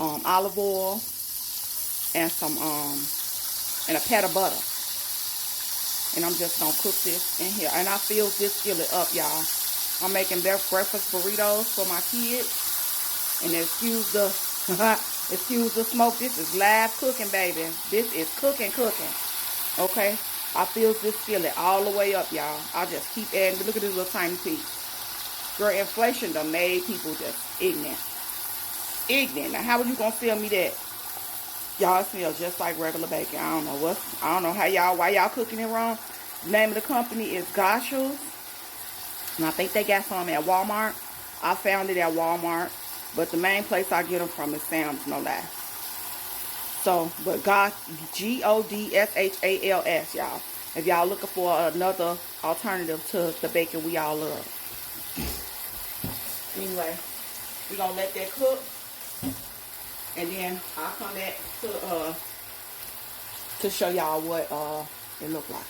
olive oil and some and a pat of butter. And I'm just gonna cook this in here. And I filled this skillet up, y'all. I'm making breakfast burritos for my kids. And excuse the excuse the smoke. This is live cooking, baby. This is cooking. Okay? I filled this skillet all the way up, y'all. I just keep adding. Look at this little tiny piece. Girl, inflation done made people just ignorant. Now, how are you gonna sell me that? Y'all, it smells just like regular bacon. I don't know why y'all cooking it wrong. The name of the company is Goshals. And I think they got some at Walmart. I found it at Walmart. But the main place I get them from is Sam's, no lie. So, but Godshals, y'all. If y'all looking for another alternative to the bacon we all love. Anyway, we're going to let that cook. And then I'll come back to show y'all what it look like.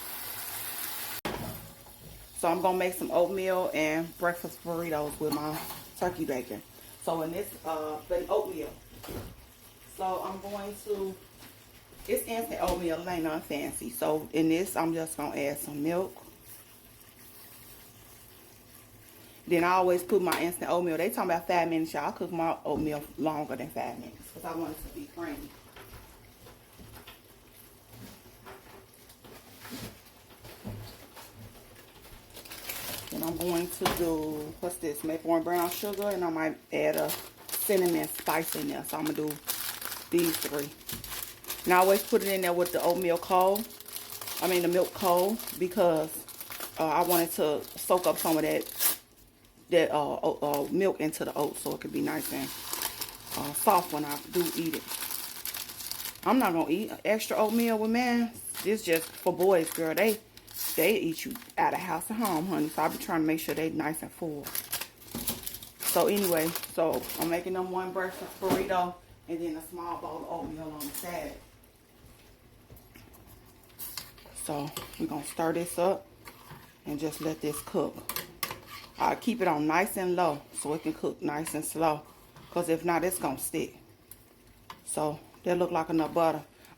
So I'm going to make some oatmeal and breakfast burritos with my turkey bacon. So in this, the oatmeal. So I'm going to, it's instant oatmeal, it ain't nothing fancy. So in this, I'm just going to add some milk. Then I always put my instant oatmeal. They talking about 5 minutes, y'all. I cook my oatmeal longer than 5 minutes because I want it to be creamy. Then I'm going to do, what's this, maple and brown sugar, and I might add a cinnamon spice in there. So I'm going to do these 3. And I always put it in there with the oatmeal cold. I mean the milk cold, because I wanted to soak up some of that milk into the oats so it could be nice and soft when I do eat it. I'm not going to eat extra oatmeal with man. This just for boys, girl. They eat you out of house and home, honey. So I be trying to make sure they nice and full. So anyway, so I'm making them one breakfast burrito and then a small bowl of oatmeal on the side. So we're going to stir this up and just let this cook. I keep it on nice and low so it can cook nice and slow. Because if not, it's going to stick. So that look like enough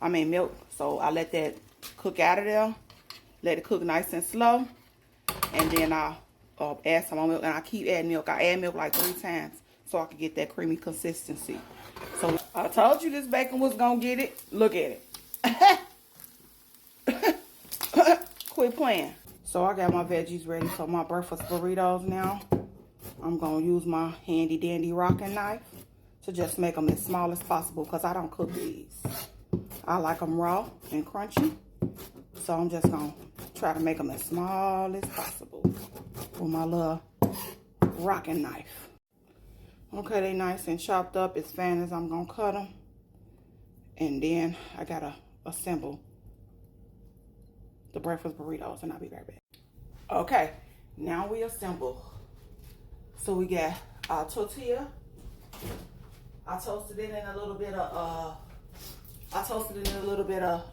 milk. So I let that cook out of there. Let it cook nice and slow. And then I'll add some more milk. And I keep adding milk. I add milk like 3 times so I can get that creamy consistency. So I told you this bacon was going to get it. Look at it. Quit playing. So I got my veggies ready for my breakfast burritos now. I'm going to use my handy dandy rocking knife to just make them as small as possible because I don't cook these. I like them raw and crunchy. So I'm just going to try to make them as small as possible with my little rocking knife. Okay, they nice and chopped up as fine as I'm going to cut them. And then I got to assemble the breakfast burritos and I'll be right back. Okay, now we assemble. So we got our tortilla. I toasted it in a little bit of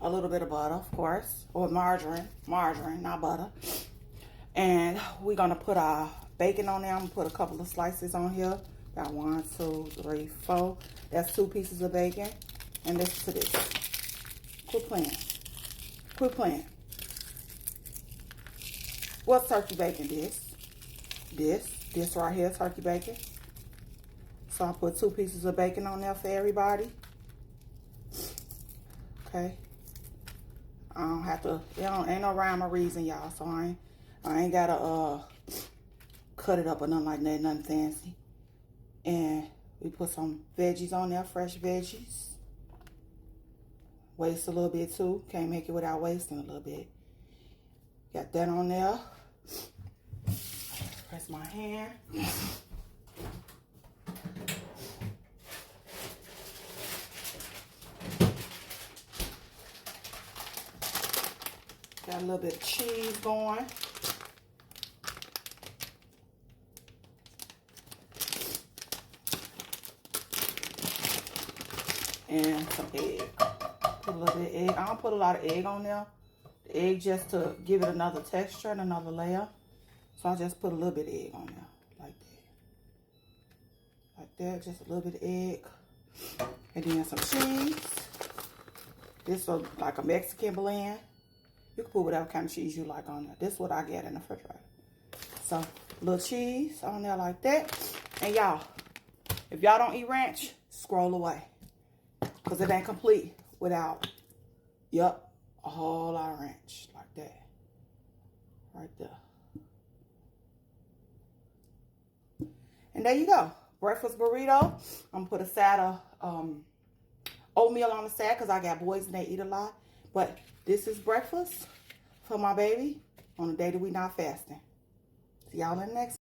a little bit of butter, of course, or margarine, not butter. And we're gonna put our bacon on there. I'm gonna put a couple of slices on here. Got 1, 2, 3, 4. That's 2 pieces of bacon. And listen to this. Quit playing. What's turkey bacon? This right here, turkey bacon. So I put 2 pieces of bacon on there for everybody. Okay. I don't have to, ain't no rhyme or reason, y'all. So I ain't gotta cut it up or nothing like that, nothing fancy. And we put some veggies on there, fresh veggies. Waste a little bit too. Can't make it without wasting a little bit. Got that on there. Press my hand. Got a little bit of cheese going. And some egg. Put a little bit of egg. I don't put a lot of egg on there. The egg just to give it another texture and another layer. So I just put a little bit of egg on there. Like that. Like that. Just a little bit of egg. And then some cheese. This is like a Mexican blend. You can put whatever kind of cheese you like on there. This is what I get in the refrigerator. So, little cheese on there like that. And y'all, if y'all don't eat ranch, scroll away. Because it ain't complete without, a whole lot of ranch. Like that. Right there. And there you go. Breakfast burrito. I'm going to put a side of oatmeal on the side because I got boys and they eat a lot. But this is breakfast for my baby on the day that we not fasting. See y'all in the next